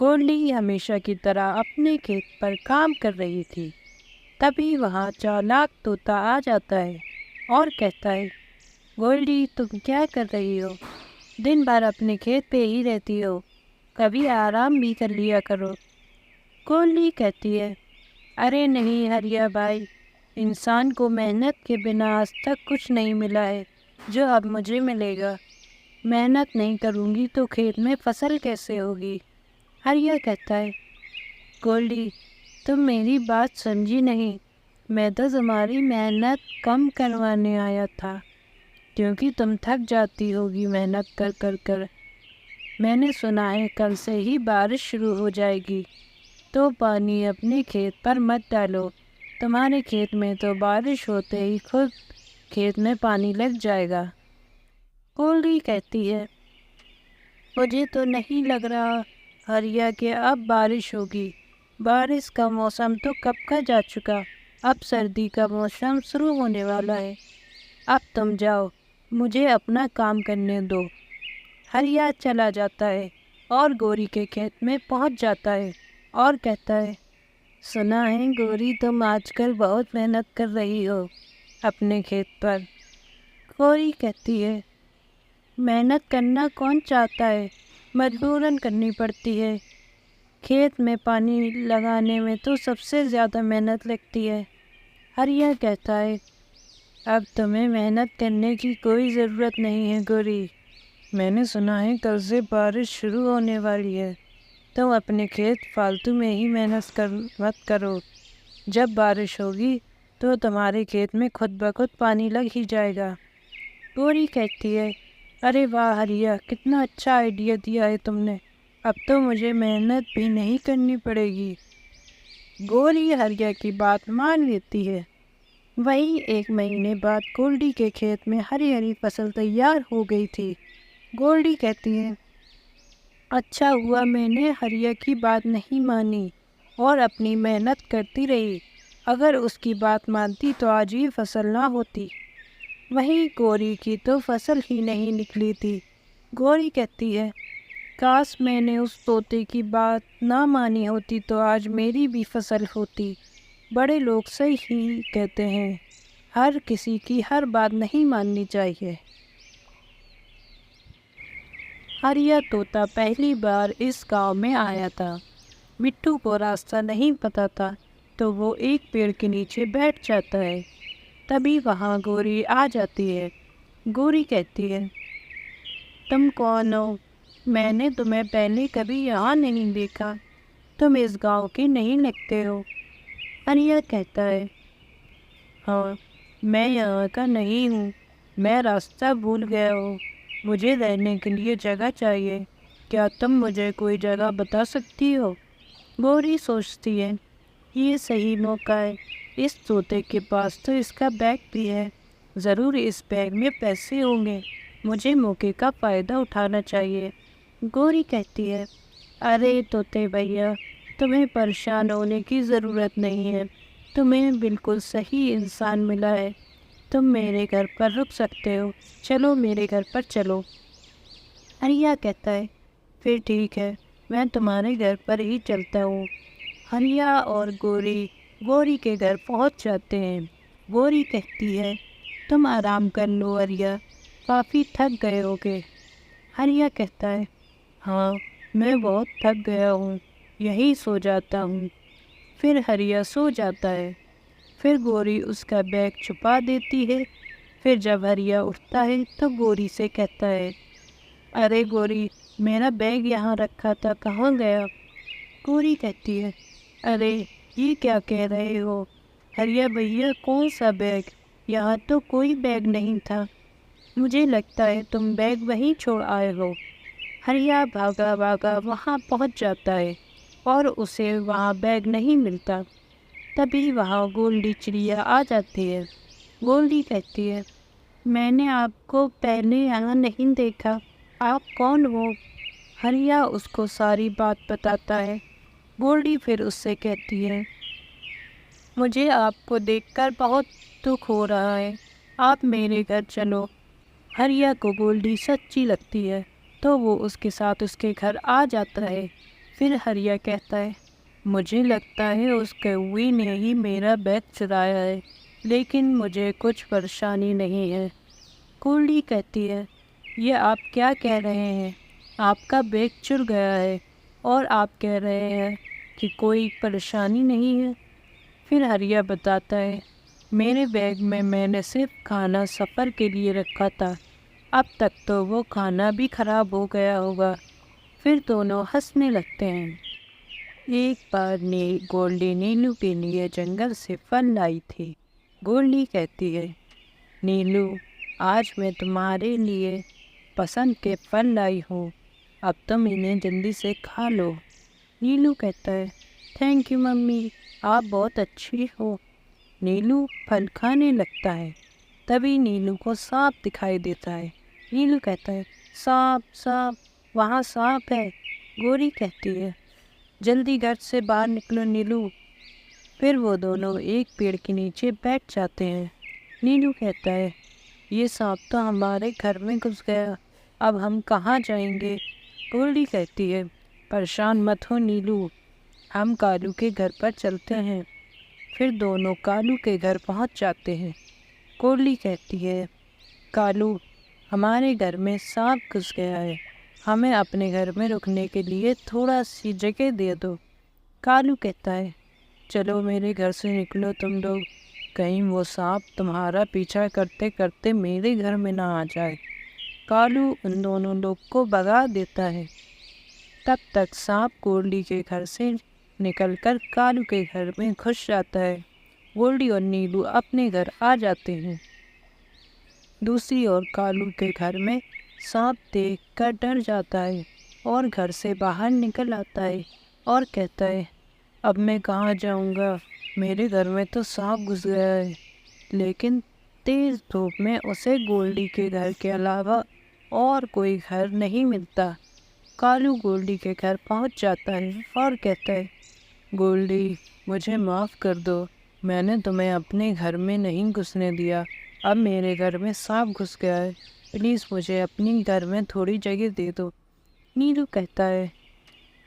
گولڈی ہمیشہ کی طرح اپنے کھیت پر کام کر رہی تھی۔ تبھی وہاں چالاک طوطا آ جاتا ہے اور کہتا ہے، گولڈی تم کیا کر رہی ہو؟ دن بھر اپنے کھیت پہ ہی رہتی ہو، کبھی آرام بھی کر لیا کرو۔ گولڈی کہتی ہے، ارے نہیں ہریا بھائی، انسان کو محنت کے بنا آج تک کچھ نہیں ملا ہے جو اب مجھے ملے گا۔ محنت نہیں کروں گی تو کھیت میں فصل کیسے ہوگی؟ ہریا کہتا ہے، گولڈی تم میری بات سمجھی نہیں، میں تو تمہاری محنت کم کروانے آیا تھا، کیونکہ تم تھک جاتی ہوگی محنت کر کر کر۔ میں نے سنا ہے کل سے ہی بارش شروع ہو جائے گی، تو پانی اپنے کھیت پر مت ڈالو، تمہارے کھیت میں تو بارش ہوتے ہی خود کھیت میں پانی لگ جائے گا۔ گولڈی کہتی ہے، مجھے تو نہیں لگ رہا ہریا کہ اب بارش ہوگی، بارش کا موسم تو کب کا جا چکا، اب سردی کا موسم شروع ہونے والا ہے۔ اب تم جاؤ، مجھے اپنا کام کرنے دو۔ ہریا چلا جاتا ہے اور گوری کے کھیت میں پہنچ جاتا ہے اور کہتا ہے، سنا ہے گوری تم آج کل بہت محنت کر رہی ہو اپنے کھیت پر۔ گوری کہتی ہے، محنت کرنا کون چاہتا ہے، مجبوراً کرنی پڑتی ہے، کھیت میں پانی لگانے میں تو سب سے زیادہ محنت لگتی ہے۔ ہریا کہتا ہے، اب تمہیں محنت کرنے کی کوئی ضرورت نہیں ہے گوری، میں نے سنا ہے کل سے بارش شروع ہونے والی ہے، تم اپنے کھیت فالتو میں ہی محنت مت کرو، جب بارش ہوگی تو تمہارے کھیت میں خود بخود پانی لگ ہی جائے گا۔ گوری کہتی ہے، ارے واہ ہریا، کتنا اچھا آئیڈیا دیا ہے تم نے، اب تو مجھے محنت بھی نہیں کرنی پڑے گی۔ گوری ہریا کی بات مان لیتی ہے۔ وہی 1 مہینے بعد گولڈی کے کھیت میں ہری ہری فصل تیار ہو گئی تھی۔ گولڈی کہتی ہے، اچھا ہوا میں نے ہریا کی بات نہیں مانی اور اپنی محنت کرتی رہی، اگر اس کی بات مانتی تو آج یہ فصل نہ ہوتی۔ وہیں گوری کی تو فصل ہی نہیں نکلی تھی۔ گوری کہتی ہے، کاش میں نے اس طوطے کی بات نہ مانی ہوتی تو آج میری بھی فصل ہوتی۔ بڑے لوگ صحیح کہتے ہیں، ہر کسی کی ہر بات نہیں ماننی چاہیے۔ ہریا طوطا پہلی بار اس گاؤں میں آیا تھا۔ مٹھو کو راستہ نہیں پتا تھا تو وہ ایک پیڑ کے نیچے بیٹھ جاتا ہے۔ تبھی وہاں گوری آ جاتی ہے۔ گوری کہتی ہے، تم کون ہو؟ میں نے تمہیں پہلے کبھی یہاں نہیں دیکھا، تم اس گاؤں کے نہیں لگتے ہو۔ ہریا کہتا ہے، ہاں میں یہاں کا نہیں ہوں، میں راستہ بھول گیا ہوں، مجھے رہنے کے لیے جگہ چاہیے، کیا تم مجھے کوئی جگہ بتا سکتی ہو؟ گوری سوچتی ہے، یہ صحیح موقع ہے، اس طوطے کے پاس تو اس کا بیگ بھی ہے، ضرور اس بیگ میں پیسے ہوں گے، مجھے موقع کا فائدہ اٹھانا چاہیے۔ گوری کہتی ہے، ارے طوطے بھیا، تمہیں پریشان ہونے کی ضرورت نہیں ہے، تمہیں بالکل صحیح انسان ملا ہے، تم میرے گھر پر رک سکتے ہو، چلو میرے گھر پر چلو۔ ہریا کہتا ہے، پھر ٹھیک ہے، میں تمہارے گھر پر ہی چلتا ہوں۔ ہریا اور گوری کے گھر پہنچ جاتے ہیں۔ گوری کہتی ہے، تم آرام کر لو ہریا، کافی تھک گئے ہوگے۔ ہریا کہتا ہے، ہاں میں بہت تھک گیا ہوں، یہیں سو جاتا ہوں۔ پھر ہریا سو جاتا ہے۔ پھر گوری اس کا بیگ چھپا دیتی ہے۔ پھر جب ہریا اٹھتا ہے تو گوری سے کہتا ہے، ارے گوری، میرا بیگ یہاں رکھا تھا، کہاں گیا؟ گوری کہتی ہے، ارے یہ کیا کہہ رہے ہو ہریا بھیا، کون سا بیگ؟ یہاں تو کوئی بیگ نہیں تھا، مجھے لگتا ہے تم بیگ وہیں چھوڑ آئے ہو۔ ہریا بھاگا بھاگا وہاں پہنچ جاتا ہے اور اسے وہاں بیگ نہیں ملتا۔ تبھی وہاں گولڈی چڑیا آ جاتی ہے۔ گولڈی کہتی ہے، میں نے آپ کو پہلے یہاں نہیں دیکھا، آپ کون ہو؟ ہریا اس کو ساری بات بتاتا ہے۔ گولڈی پھر اس سے کہتی ہے، مجھے آپ کو دیکھ کر بہت دکھ ہو رہا ہے، آپ میرے گھر چلو۔ ہریا کو گولڈی سچی لگتی ہے تو وہ اس کے ساتھ اس کے گھر آ جاتا ہے۔ پھر ہریا کہتا ہے مجھے لگتا ہے اس کوئی نے ہی میرا بیگ چرایا ہے، لیکن مجھے کچھ پریشانی نہیں ہے۔ گولڈی کہتی ہے یہ آپ کیا کہہ رہے ہیں؟ آپ کا بیگ چر گیا ہے اور آپ کہہ رہے ہیں کہ کوئی پریشانی نہیں ہے۔ پھر ہریا بتاتا ہے میرے بیگ میں نے صرف کھانا سفر کے لیے رکھا تھا، اب تک تو وہ کھانا بھی خراب ہو گیا ہوگا۔ پھر دونوں ہنسنے لگتے ہیں۔ ایک بار گولڈی نیلو کے لیے جنگل سے پھل لائی تھی۔ گولڈی کہتی ہے نیلو آج میں تمہارے لیے پسند کے پھل لائی ہوں، اب تم انہیں جلدی سے کھا لو۔ نیلو کہتا ہے تھینک یو ممی، آپ بہت اچھی ہو۔ نیلو پھل کھانے لگتا ہے، تبھی نیلو کو سانپ دکھائی دیتا ہے۔ نیلو کہتا ہے سانپ سانپ، وہاں سانپ ہے۔ گوری کہتی ہے جلدی گھر سے باہر نکلو نیلو۔ پھر وہ دونوں ایک پیڑ کے نیچے بیٹھ جاتے ہیں۔ نیلو کہتا ہے یہ سانپ تو ہمارے گھر میں گھس گیا، اب ہم کہاں جائیں گے؟ گولڈی کہتی ہے پریشان مت ہو نیلو، ہم کالو کے گھر پر چلتے ہیں۔ پھر دونوں کالو کے گھر پہنچ جاتے ہیں۔ گولڈی کہتی ہے کالو ہمارے گھر میں سانپ گھس گیا ہے، ہمیں اپنے گھر میں رکنے کے لیے تھوڑا سی جگہ دے دو۔ کالو کہتا ہے چلو میرے گھر سے نکلو تم لوگ، کہیں وہ سانپ تمہارا پیچھا کرتے کرتے میرے گھر میں نہ آ جائے۔ کالو ان دونوں لوگ کو بھگا دیتا ہے۔ تب تک سانپ گولڈی کے گھر سے نکل کر کالو کے گھر میں گھس جاتا ہے۔ گولڈی اور نیلو اپنے گھر آ جاتے ہیں۔ دوسری اور کالو کے گھر میں سانپ دیکھ کر ڈر جاتا ہے اور گھر سے باہر نکل آتا ہے اور کہتا ہے اب میں کہاں جاؤں گا، میرے گھر میں تو سانپ گھس گیا ہے۔ لیکن تیز دھوپ میں اسے گولڈی کے گھر کے علاوہ اور کوئی گھر نہیں ملتا۔ کالو گولڈی کے گھر پہنچ جاتا ہے اور کہتا ہے گولڈی مجھے معاف کر دو، میں نے تمہیں اپنے گھر میں نہیں گھسنے دیا، اب میرے گھر میں سانپ گھس گیا ہے، پلیز مجھے اپنے گھر میں تھوڑی جگہ دے دو۔ نیلو کہتا ہے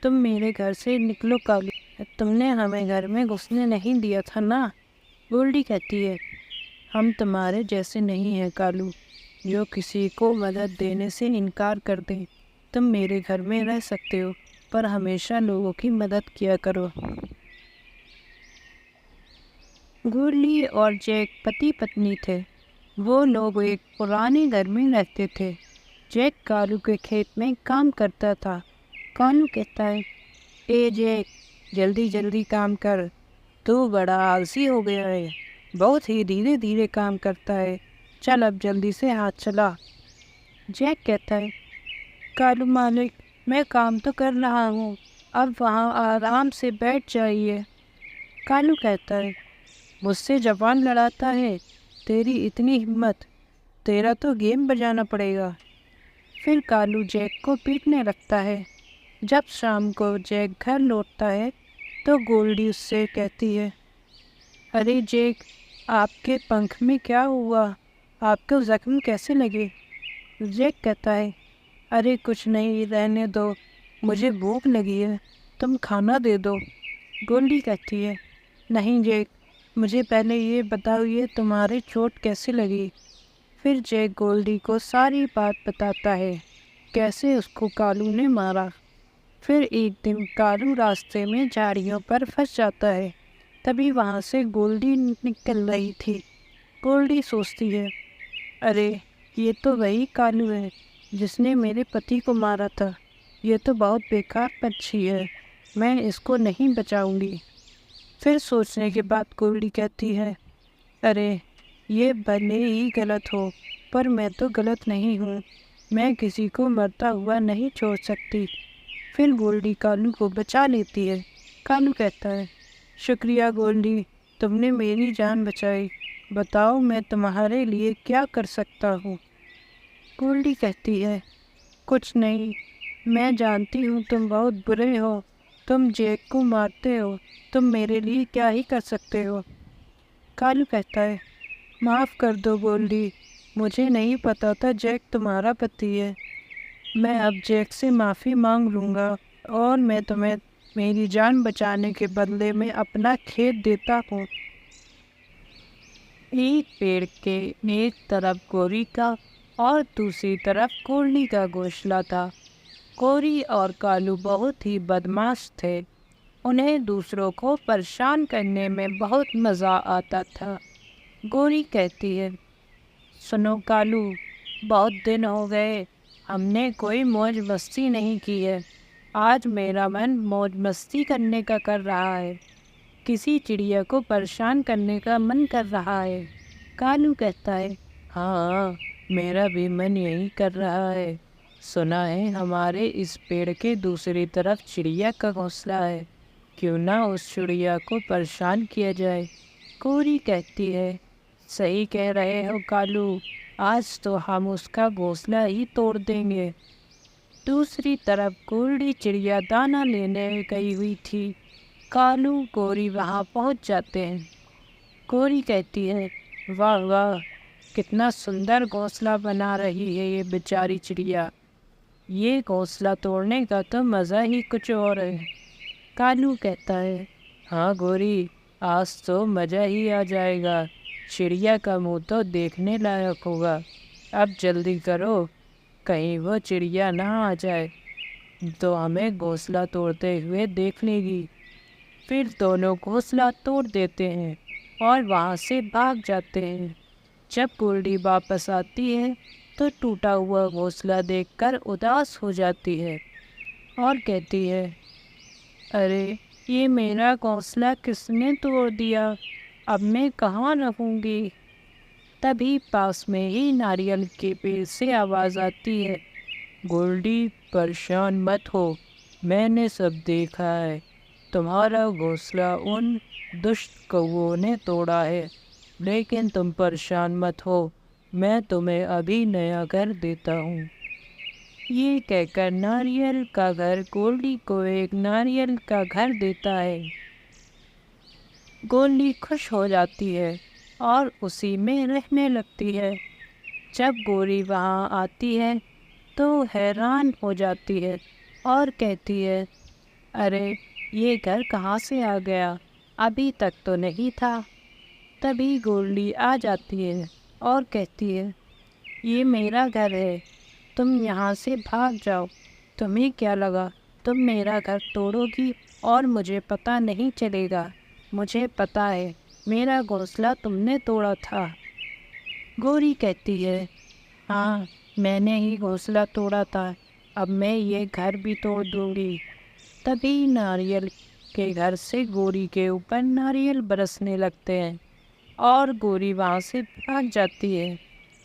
تم میرے گھر سے نکلو کالو، تم نے ہمیں گھر میں گھسنے نہیں دیا تھا نا۔ گولڈی کہتی ہے ہم تمہارے جیسے نہیں ہیں کالو، جو کسی کو مدد دینے سے انکار کر دیں۔ تم میرے گھر میں رہ سکتے ہو پر ہمیشہ لوگوں کی مدد کیا کرو۔ گولڈی اور جیک پتی پتنی تھے۔ وہ لوگ ایک پرانے گھر میں رہتے تھے۔ جیک کالو کے کھیت میں کام کرتا تھا۔ کالو کہتا ہے اے جیک جلدی جلدی کام کر، تو بڑا آلسی ہو گیا ہے، بہت ہی دھیرے دھیرے کام کرتا ہے، چل اب جلدی سے ہاتھ چلا۔ جیک کہتا ہے کالو مالک میں کام تو کر رہا ہوں، اب وہاں آرام سے بیٹھ جائیے۔ کالو کہتا ہے مجھ سے زبان لڑاتا ہے، تیری اتنی ہمت، تیرا تو گیم بجانا پڑے گا۔ پھر کالو جیک کو پیٹنے لگتا ہے۔ جب شام کو جیک گھر لوٹتا ہے تو گولڈی اس سے کہتی ہے ارے جیک آپ کے پنکھ میں کیا ہوا، آپ کو زخم کیسے لگے؟ جیک کہتا ہے ارے کچھ نہیں، رہنے دو، مجھے بھوک لگی ہے، تم کھانا دے دو۔ گولڈی کہتی ہے نہیں جیک، مجھے پہلے یہ بتاؤ یہ تمہارے چوٹ کیسے لگی؟ پھر جیک گولڈی کو ساری بات بتاتا ہے، کیسے اس کو کالو نے مارا۔ پھر ایک دن کالو راستے میں جھاڑیوں پر پھنس جاتا ہے، تبھی وہاں سے گولڈی نکل رہی تھی۔ گولڈی سوچتی ہے ارے یہ تو وہی کالو ہے جس نے میرے پتی کو مارا تھا، یہ تو بہت بیکار پنچھی ہے، میں اس کو نہیں بچاؤں گی۔ پھر سوچنے کے بعد گولڈی کہتی ہے ارے یہ بھلے ہی غلط ہو پر میں تو غلط نہیں ہوں، میں کسی کو مرتا ہوا نہیں چھوڑ سکتی۔ پھر گولڈی کالو کو بچا لیتی ہے۔ کالو کہتا ہے شکریہ گولڈی، تم نے میری جان بچائی، بتاؤ میں تمہارے لیے کیا کر سکتا ہوں؟ گولڈی کہتی ہے کچھ نہیں، میں جانتی ہوں تم بہت برے ہو، تم جیک کو مارتے ہو، تم میرے لیے کیا ہی کر سکتے ہو؟ کالو کہتا ہے معاف کر دو گولڈی، مجھے نہیں پتا تھا جیک تمہارا پتی ہے، میں اب جیک سے معافی مانگ لوں گا اور میں تمہیں میری جان بچانے کے بدلے میں اپنا کھیت دیتا ہوں۔ ایک پیڑ کے ایک طرف گوری کا اور دوسری طرف کورلی کا گھونسلہ تھا۔ گوری اور کالو بہت ہی بدماش تھے۔ انہیں دوسروں کو پریشان کرنے میں بہت مزہ آتا تھا۔ گوری کہتی ہے، سنو کالو، بہت دن ہو گئے ہم نے کوئی موج مستی نہیں کی ہے۔ آج میرا من موج مستی کرنے کا کر رہا ہے۔ کسی چڑیا کو پریشان کرنے کا من کر رہا ہے۔ کالو کہتا ہے، ہاں میرا بھی من یہی کر رہا ہے۔ سنا ہے ہمارے اس پیڑ کے دوسری طرف چڑیا کا گھونسلہ ہے، کیوں نہ اس چڑیا کو پریشان کیا جائے۔ گوری کہتی ہے، صحیح کہہ رہے ہو کالو، آج تو ہم اس کا گھونسلہ ہی توڑ دیں گے۔ دوسری طرف گورلی چڑیا دانہ لینے گئی ہوئی تھی۔ کالو گوری وہاں پہنچ جاتے ہیں۔ گوری کہتی ہے، واہ واہ، کتنا سندر گھونسلہ بنا رہی ہے یہ بیچاری چڑیا۔ یہ گھونسلہ توڑنے کا تو مزہ ہی کچھ اور ہے۔ کالو کہتا ہے، ہاں گوری، آج تو مزہ ہی آ جائے گا۔ چڑیا کا منہ تو دیکھنے لائق ہوگا۔ اب جلدی کرو، کہیں وہ چڑیا نہ آ جائے تو ہمیں گھونسلہ توڑتے ہوئے دیکھ لے گی۔ پھر دونوں گھونسلہ توڑ دیتے ہیں اور وہاں سے بھاگ جاتے ہیں۔ جب گورلی واپس آتی ہے تو ٹوٹا ہوا گھونسلہ دیکھ کر اداس ہو جاتی ہے اور کہتی ہے، ارے یہ میرا گھونسلہ کس نے توڑ دیا؟ اب میں کہاں رہوں گی؟ تبھی پاس میں ہی ناریل کے پیڑ سے آواز آتی ہے، گورلی پریشان مت ہو، میں نے سب دیکھا ہے۔ تمہارا گھونسلہ ان دشت کووں نے توڑا ہے، لیکن تم پریشان مت ہو، میں تمہیں ابھی نیا گھر دیتا ہوں۔ یہ کہہ کر ناریل کا گھر گورلی کو ایک ناریل کا گھر دیتا ہے۔ گورلی خوش ہو جاتی ہے اور اسی میں رہنے لگتی ہے۔ جب گوری وہاں آتی ہے تو حیران ہو جاتی ہے اور کہتی ہے، ارے یہ گھر کہاں سے آ گیا؟ ابھی تک تو نہیں تھا۔ تبھی گورلی آ جاتی ہے اور کہتی ہے، یہ میرا گھر ہے، تم یہاں سے بھاگ جاؤ۔ تمہیں کیا لگا تم میرا گھر توڑو گی اور مجھے پتہ نہیں چلے گا؟ مجھے پتہ ہے، میرا گھونسلہ تم نے توڑا تھا۔ گوری کہتی ہے، ہاں میں نے ہی گھونسلہ توڑا تھا، اب میں یہ گھر بھی توڑ دوں گی۔ تبھی ناریل کے گھر سے گوری کے اوپر ناریل برسنے لگتے ہیں اور گوری وہاں سے بھاگ جاتی ہے۔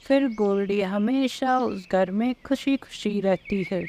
پھر گورلی ہمیشہ اس گھر میں خوشی خوشی رہتی ہے۔